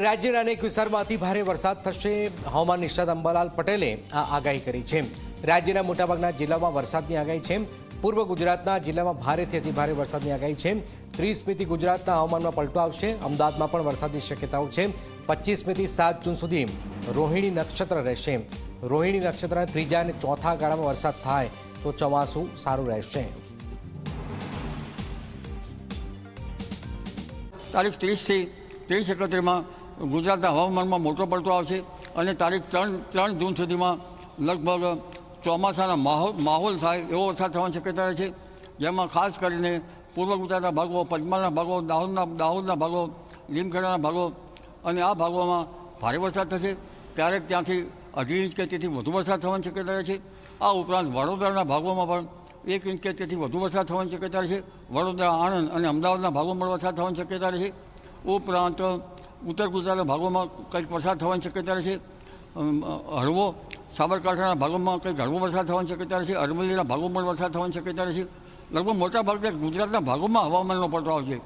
રાજ્યના અનેક વિસ્તારમાં અતિ ભારે વરસાદ થશે. હવામાન નિષ્ણાત અંબાલાલ પટેલે આ આગાહી કરી છે. રાજ્યના મોટાભાગના જિલ્લામાં વરસાદની આગાહી છે. પૂર્વ ગુજરાતના જિલ્લામાં ભારેથી અતિ ભારે વરસાદની આગાહી છે. 30 મેથી ગુજરાતના હવામાનમાં પલટો આવશે. અમદાવાદમાં પણ વરસાદની શક્યતાઓ છે. 25 મેથી 7 જૂન સુધી રોહિણી નક્ષત્ર રહેશે. રોહિણી નક્ષત્રના ત્રીજા અને ચોથા ગાળામાં વરસાદ થાય તો ચોમાસું સારું રહેશે. તારીખ 30થી 31 ગુજરાતના હવામાનમાં મોટો પલટો આવશે અને તારીખ 3 જૂન સુધીમાં લગભગ ચોમાસાના માહોલ થાય એવો વરસાદ થવાની શક્યતા રહે છે. જેમાં ખાસ કરીને પૂર્વ ગુજરાતના ભાગો, પંચમહાલના ભાગો, દાહોદના ભાગો, લીમખેડાના ભાગો અને આ ભાગોમાં ભારે વરસાદ થશે. ક્યારેક ત્યાંથી 2.5 ઇંચ કે તેથી વધુ વરસાદ થવાની શક્યતા રહે છે. આ ઉપરાંત વડોદરાના ભાગોમાં પણ 1 ઇંચ કે તેથી વધુ વરસાદ થવાની શક્યતા રહે છે. વડોદરા, આણંદ અને અમદાવાદના ભાગોમાં વરસાદ થવાની શક્યતા રહે છે. ઉપરાંત ઉત્તર ગુજરાતના ભાગોમાં કંઈક વરસાદ થવાની શક્યતા રહે છે. હળવો સાબરકાંઠાના ભાગોમાં કંઈક હળવો વરસાદ થવાની શક્યતા રહે છે. અરવલ્લીના ભાગોમાં વરસાદ થવાની શક્યતા રહે છે. લગભગ મોટા ભાગે ગુજરાતના ભાગોમાં હવામાનનો પલટો આવશે.